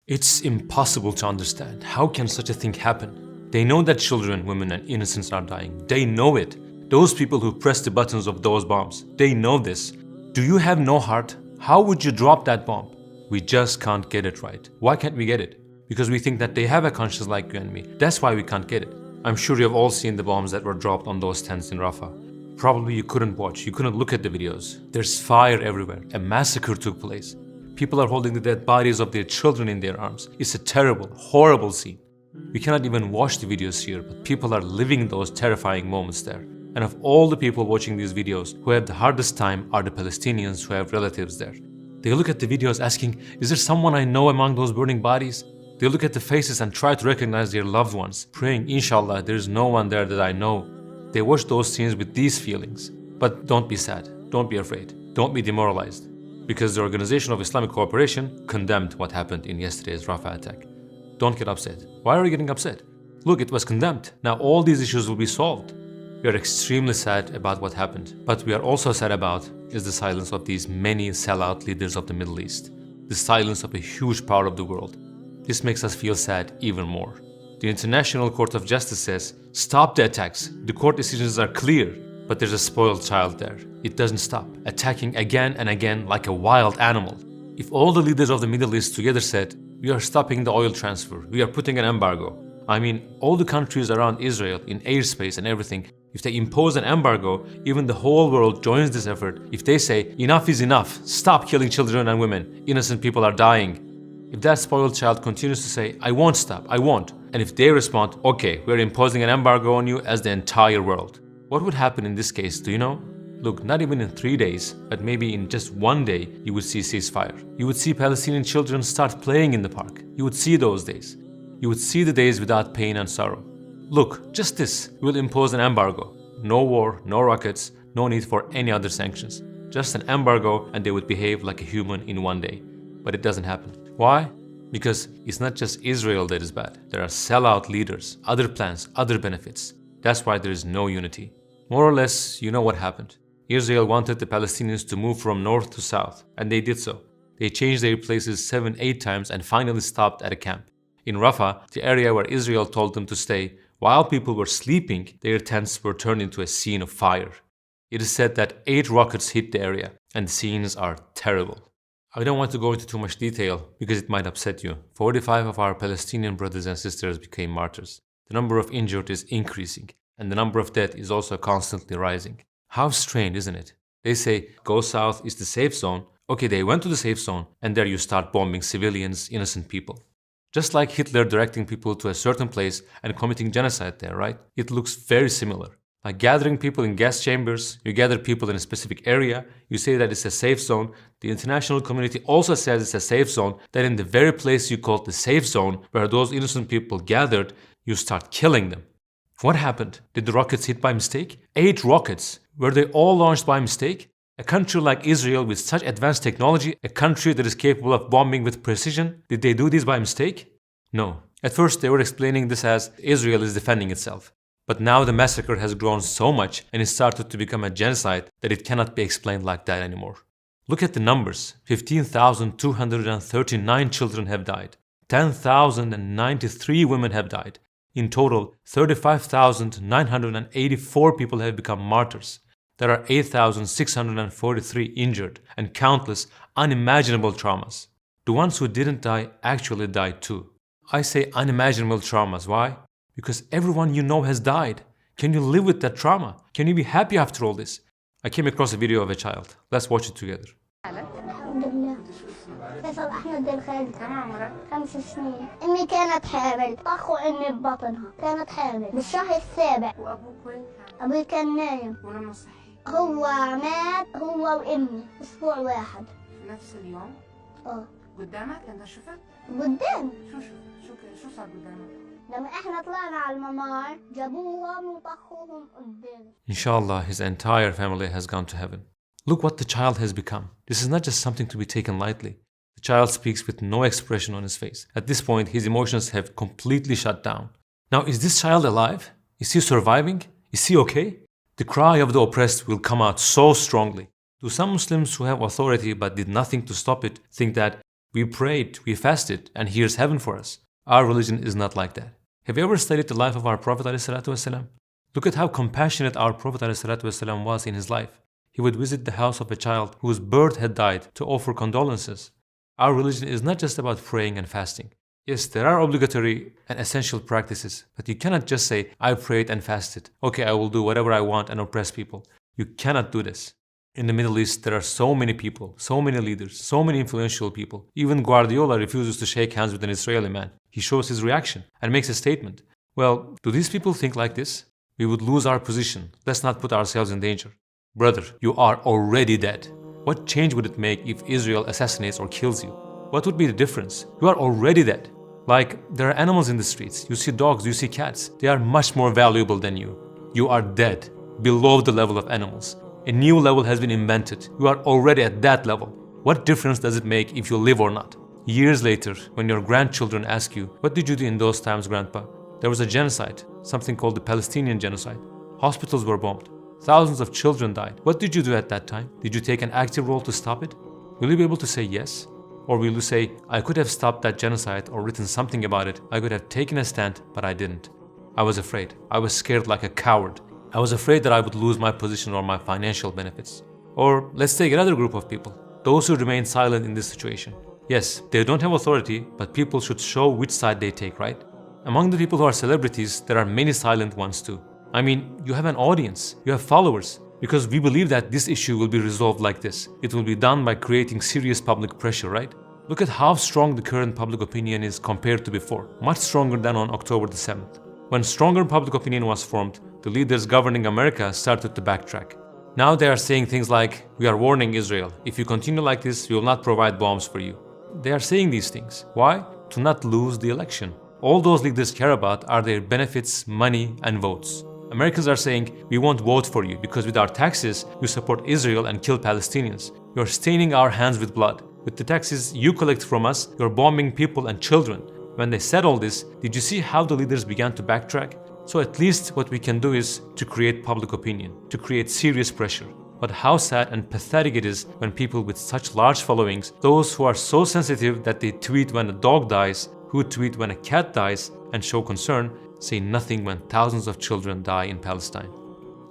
It's impossible to understand. How can such a thing happen? They know that children, women, and innocents are dying. They know it. Those people who press the buttons of those bombs, they know this. Do you have no heart? How would you drop that bomb? We just can't get it right. Why can't we get it? Because we think that they have a conscience like you and me. That's why we can't get it. I'm sure you've all seen the bombs that were dropped on those tents in Rafah. Probably you couldn't watch, you couldn't look at the videos. There's fire everywhere. A massacre took place. People are holding the dead bodies of their children in their arms. It's a terrible, horrible scene. We cannot even watch the videos here, but people are living those terrifying moments there. And of all the people watching these videos, who have the hardest time are the Palestinians who have relatives there. They look at the videos asking, is there someone I know among those burning bodies? They look at the faces and try to recognize their loved ones, praying, Inshallah, there is no one there that I know. They watch those scenes with these feelings. But don't be sad, don't be afraid, don't be demoralized. Because the Organization of Islamic Cooperation condemned what happened in yesterday's Rafah attack. Don't get upset. Why are you getting upset? Look, it was condemned. Now all these issues will be solved. We are extremely sad about what happened. But we are also sad about is the silence of these many sellout leaders of the Middle East. The silence of a huge part of the world. This makes us feel sad even more. The International Court of Justice says, stop the attacks. The court decisions are clear. But there's a spoiled child there. It doesn't stop, attacking again and again like a wild animal. If all the leaders of the Middle East together said, we are stopping the oil transfer, we are putting an embargo. I mean, all the countries around Israel in airspace and everything, if they impose an embargo, even the whole world joins this effort. If they say, enough is enough, stop killing children and women, innocent people are dying. If that spoiled child continues to say, I won't stop, I won't. And if they respond, okay, we're imposing an embargo on you as the entire world. What would happen in this case, do you know? Look, not even in 3 days, but maybe in just 1 day, you would see ceasefire. You would see Palestinian children start playing in the park. You would see those days. You would see the days without pain and sorrow. Look, just this, we will impose an embargo. No war, no rockets, no need for any other sanctions. Just an embargo and they would behave like a human in 1 day. But it doesn't happen. Why? Because it's not just Israel that is bad. There are sellout leaders, other plans, other benefits. That's why there is no unity. More or less, you know what happened. Israel wanted the Palestinians to move from north to south, and they did so. They changed their places 7-8 times and finally stopped at a camp. In Rafah, the area where Israel told them to stay, while people were sleeping, their tents were turned into a scene of fire. It is said that 8 rockets hit the area, and the scenes are terrible. I don't want to go into too much detail because it might upset you. 45 of our Palestinian brothers and sisters became martyrs. The number of injured is increasing, and the number of dead is also constantly rising. How strange, isn't it? They say, go south is the safe zone. Okay, they went to the safe zone, and there you start bombing civilians, innocent people. Just like Hitler directing people to a certain place and committing genocide there, right? It looks very similar. Like gathering people in gas chambers, you gather people in a specific area, you say that it's a safe zone. The international community also says it's a safe zone, that in the very place you call the safe zone, where those innocent people gathered, you start killing them. What happened? Did the rockets hit by mistake? 8 rockets. Were they all launched by mistake? A country like Israel with such advanced technology, a country that is capable of bombing with precision, did they do this by mistake? No. At first they were explaining this as Israel is defending itself. But now the massacre has grown so much and it started to become a genocide that it cannot be explained like that anymore. Look at the numbers. 15,239 children have died. 10,093 women have died. In total, 35,984 people have become martyrs. There are 8,643 injured and countless unimaginable traumas. The ones who didn't die actually died too. I say unimaginable traumas. Why? Because everyone you know has died. Can you live with that trauma? Can you be happy after all this? I came across a video of a child. Let's watch it together. فيصل أحمد الخالد كم عمرك؟ 5 سنين. أمي كانت حامل، طخوا أمي ببطنها، كانت حامل بالشهر السابع. وأبوك وين كان؟ أبوي كان نايم. ولما صحي؟ هو مات هو وأمي أسبوع واحد. في نفس اليوم؟ قدامك أنت شفت؟ قدام. شو صار قدامك؟ لما إحنا طلعنا على الممر جابوهم وطخوهم قدام. Inshallah, his entire family has gone to heaven. Look what the child has become. This is not just something to be taken lightly. The child speaks with no expression on his face. At this point, his emotions have completely shut down. Now, is this child alive? Is he surviving? Is he okay? The cry of the oppressed will come out so strongly. Do some Muslims who have authority but did nothing to stop it think that We prayed, we fasted, and here's heaven for us. Our religion is not like that. Have you ever studied the life of our Prophet ﷺ? Look at how compassionate our Prophet ﷺ was in his life. He would visit the house of a child whose birth had died to offer condolences. Our religion is not just about praying and fasting. Yes, there are obligatory and essential practices, but you cannot just say, I prayed and fasted. Okay, I will do whatever I want and oppress people. You cannot do this. In the Middle East, there are so many people, so many leaders, so many influential people. Even Guardiola refuses to shake hands with an Israeli man. He shows his reaction and makes a statement. Well, do these people think like this? We would lose our position. Let's not put ourselves in danger. Brother, you are already dead. What change would it make if Israel assassinates or kills you? What would be the difference? You are already dead. Like, there are animals in the streets. You see dogs, you see cats. They are much more valuable than you. You are dead, below the level of animals. A new level has been invented. You are already at that level. What difference does it make if you live or not? Years later, when your grandchildren ask you, what did you do in those times, Grandpa? There was a genocide, something called the Palestinian genocide. Hospitals were bombed. Thousands of children died. What did you do at that time? Did you take an active role to stop it? Will you be able to say yes? Or will you say, I could have stopped that genocide or written something about it. I could have taken a stand, but I didn't. I was afraid. I was scared like a coward. I was afraid that I would lose my position or my financial benefits. Or let's take another group of people. Those who remain silent in this situation. Yes, they don't have authority, but people should show which side they take, right? Among the people who are celebrities, there are many silent ones too. I mean, you have an audience, you have followers. Because we believe that this issue will be resolved like this. It will be done by creating serious public pressure, right? Look at how strong the current public opinion is compared to before. Much stronger than on October the 7th. When stronger public opinion was formed, the leaders governing America started to backtrack. Now they are saying things like, we are warning Israel, if you continue like this, we will not provide bombs for you. They are saying these things. Why? To not lose the election. All those leaders care about are their benefits, money, and votes. Americans are saying, we won't vote for you because with our taxes, you support Israel and kill Palestinians. You're staining our hands with blood. With the taxes you collect from us, you're bombing people and children. When they said all this, did you see how the leaders began to backtrack? So at least what we can do is to create public opinion, to create serious pressure. But how sad and pathetic it is when people with such large followings, those who are so sensitive that they tweet when a dog dies, who tweet when a cat dies and show concern, say nothing when thousands of children die in Palestine.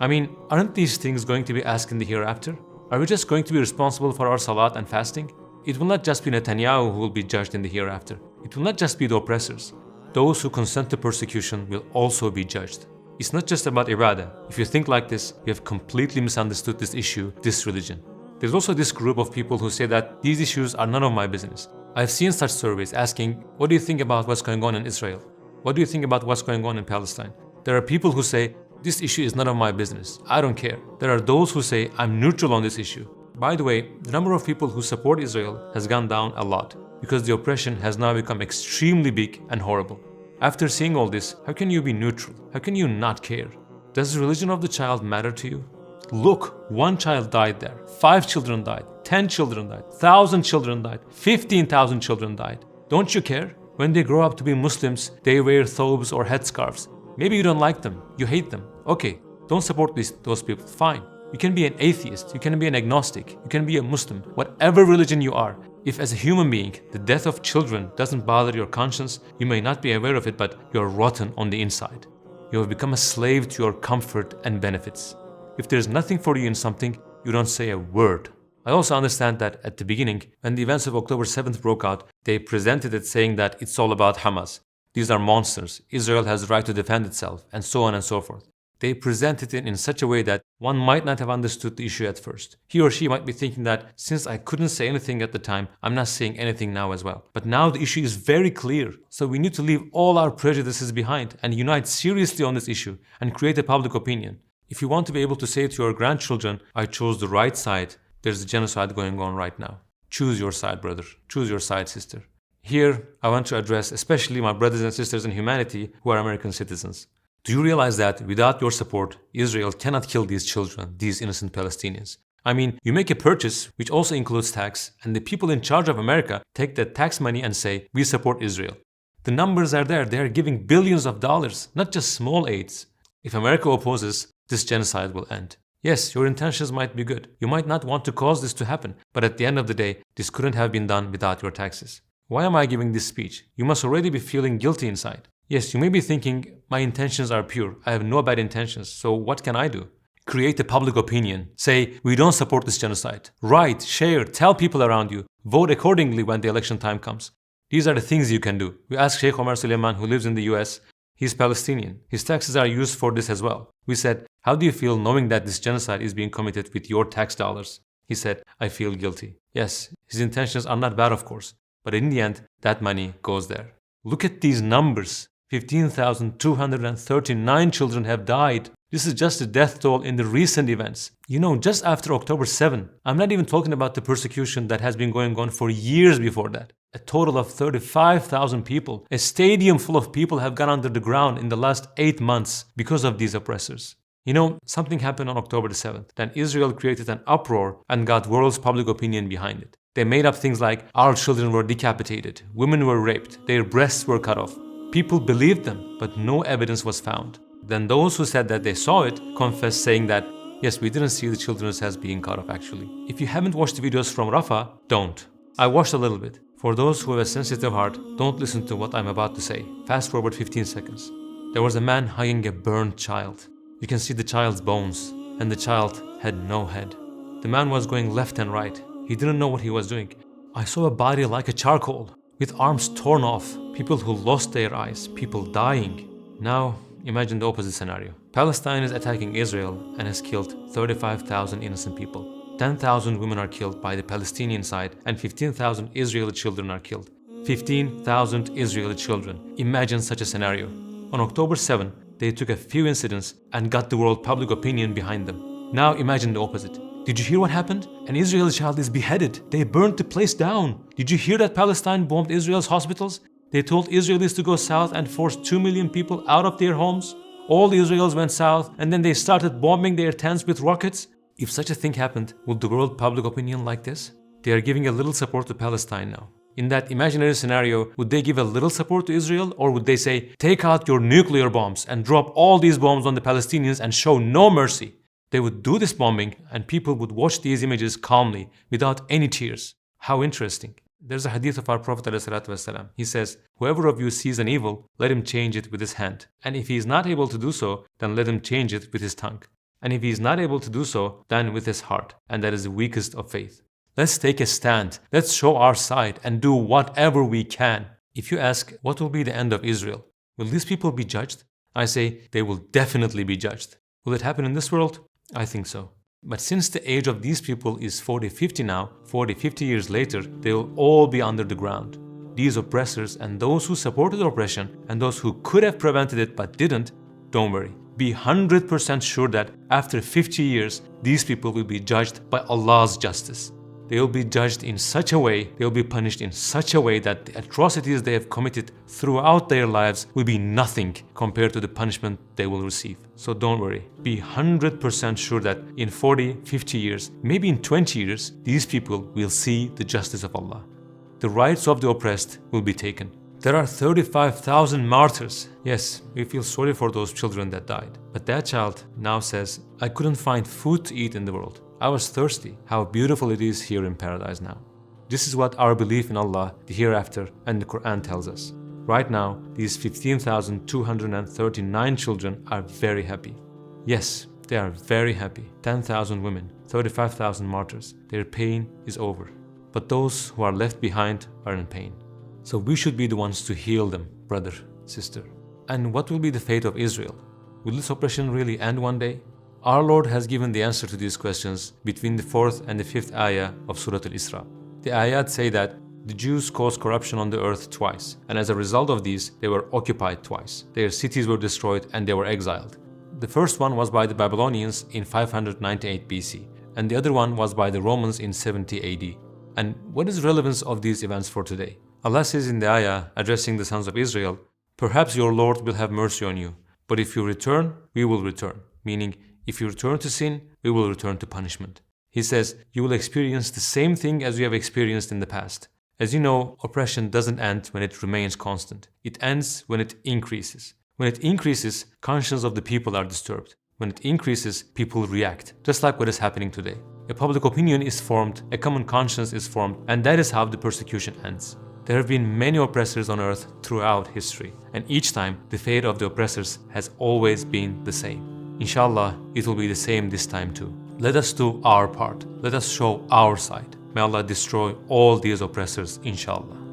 I mean, aren't these things going to be asked in the hereafter? Are we just going to be responsible for our salat and fasting? It will not just be Netanyahu who will be judged in the hereafter. It will not just be the oppressors. Those who consent to persecution will also be judged. It's not just about ibadah. If you think like this, you have completely misunderstood this issue, this religion. There's also this group of people who say that these issues are none of my business. I've seen such surveys asking, what do you think about what's going on in Israel? What do you think about what's going on in Palestine? There are people who say, this issue is none of my business. I don't care. There are those who say, I'm neutral on this issue. By the way, the number of people who support Israel has gone down a lot because the oppression has now become extremely big and horrible. After seeing all this, how can you be neutral? How can you not care? Does the religion of the child matter to you? Look, one child died there, 5 children died, 10 children died, 1,000 children died, 15,000 children died. Don't you care? When they grow up to be Muslims, they wear thobes or headscarves. Maybe you don't like them, you hate them. Okay, don't support those people, fine. You can be an atheist, you can be an agnostic, you can be a Muslim, whatever religion you are. If as a human being, the death of children doesn't bother your conscience, you may not be aware of it, but you're rotten on the inside. You have become a slave to your comfort and benefits. If there's nothing for you in something, you don't say a word. I also understand that at the beginning, when the events of October 7th broke out, they presented it saying that it's all about Hamas. These are monsters. Israel has the right to defend itself, and so on and so forth. They presented it in such a way that one might not have understood the issue at first. He or she might be thinking that since I couldn't say anything at the time, I'm not saying anything now as well. But now the issue is very clear. So we need to leave all our prejudices behind and unite seriously on this issue and create a public opinion. If you want to be able to say to your grandchildren, I chose the right side, there's a genocide going on right now. Choose your side, brother. Choose your side, sister. Here, I want to address especially my brothers and sisters in humanity who are American citizens. Do you realize that without your support, Israel cannot kill these children, these innocent Palestinians? I mean, you make a purchase, which also includes tax, and the people in charge of America take that tax money and say, we support Israel. The numbers are there. They are giving billions of dollars, not just small aids. If America opposes, this genocide will end. Yes, your intentions might be good. You might not want to cause this to happen, but at the end of the day, this couldn't have been done without your taxes. Why am I giving this speech? You must already be feeling guilty inside. Yes, you may be thinking, my intentions are pure. I have no bad intentions, so what can I do? Create a public opinion. Say, we don't support this genocide. Write, share, tell people around you. Vote accordingly when the election time comes. These are the things you can do. We asked Sheikh Omar Suleiman, who lives in the US. He's Palestinian. His taxes are used for this as well. We said, how do you feel knowing that this genocide is being committed with your tax dollars? He said, I feel guilty. Yes, his intentions are not bad, of course, but in the end, that money goes there. Look at these numbers. 15,239 children have died. This is just the death toll in the recent events. You know, just after October 7, I'm not even talking about the persecution that has been going on for years before that. A total of 35,000 people, a stadium full of people have gone under the ground in the last 8 months because of these oppressors. You know, something happened on October the 7th. Then Israel created an uproar and got world's public opinion behind it. They made up things like, our children were decapitated, women were raped, their breasts were cut off. People believed them, but no evidence was found. Then those who said that they saw it confessed, saying that, yes, we didn't see the children's heads being cut off actually. If you haven't watched the videos from Rafah, don't. I watched a little bit. For those who have a sensitive heart, don't listen to what I'm about to say. Fast forward 15 seconds. There was a man hugging a burned child. You can see the child's bones, and the child had no head. The man was going left and right. He didn't know what he was doing. I saw a body like a charcoal, with arms torn off, people who lost their eyes, people dying. Now, imagine the opposite scenario. Palestine is attacking Israel and has killed 35,000 innocent people. 10,000 women are killed by the Palestinian side and 15,000 Israeli children are killed. 15,000 Israeli children. Imagine such a scenario. On October 7, they took a few incidents and got the world public opinion behind them. Now imagine the opposite. Did you hear what happened? An Israeli child is beheaded. They burned the place down. Did you hear that Palestine bombed Israel's hospitals? They told Israelis to go south and forced 2 million people out of their homes. All the Israelis went south and then they started bombing their tents with rockets. If such a thing happened, would the world public opinion like this? They are giving a little support to Palestine now. In that imaginary scenario, would they give a little support to Israel, or would they say, take out your nuclear bombs and drop all these bombs on the Palestinians and show no mercy? They would do this bombing and people would watch these images calmly, without any tears. How interesting. There's a hadith of our Prophet ﷺ. He says, whoever of you sees an evil, let him change it with his hand. And if he is not able to do so, then let him change it with his tongue. And if he is not able to do so, then with his heart. And that is the weakest of faith. Let's take a stand. Let's show our side and do whatever we can. If you ask, what will be the end of Israel? Will these people be judged? I say, they will definitely be judged. Will it happen in this world? I think so. But since the age of these people is 40-50 now, 40-50 years later, they will all be under the ground. These oppressors and those who supported oppression and those who could have prevented it but didn't, don't worry. Be 100% sure that after 50 years, these people will be judged by Allah's justice. They will be judged in such a way, they will be punished in such a way that the atrocities they have committed throughout their lives will be nothing compared to the punishment they will receive. So don't worry. Be 100% sure that in 40, 50 years, maybe in 20 years, these people will see the justice of Allah. The rights of the oppressed will be taken. There are 35,000 martyrs. Yes, we feel sorry for those children that died. But that child now says, I couldn't find food to eat in the world. I was thirsty. How beautiful it is here in paradise now. This is what our belief in Allah, the hereafter, and the Quran tells us. Right now, these 15,239 children are very happy. Yes, they are very happy. 10,000 women, 35,000 martyrs. Their pain is over. But those who are left behind are in pain. So we should be the ones to heal them, brother, sister. And what will be the fate of Israel? Will this oppression really end one day? Our Lord has given the answer to these questions between the 4th and the 5th ayah of Surah Al-Isra. The ayat say that the Jews caused corruption on the earth twice, and as a result of these, they were occupied twice. Their cities were destroyed and they were exiled. The first one was by the Babylonians in 598 BC, and the other one was by the Romans in 70 AD. And what is the relevance of these events for today? Allah says in the ayah addressing the sons of Israel, perhaps your Lord will have mercy on you, but if you return, we will return. Meaning, if you return to sin, we will return to punishment. He says, you will experience the same thing as you have experienced in the past. As you know, oppression doesn't end when it remains constant. It ends when it increases. When it increases, conscience of the people are disturbed. When it increases, people react, just like what is happening today. A public opinion is formed, a common conscience is formed, and that is how the persecution ends. There have been many oppressors on earth throughout history, and each time the fate of the oppressors has always been the same. Inshallah, it will be the same this time too. Let us do our part. Let us show our side. May Allah destroy all these oppressors, inshallah.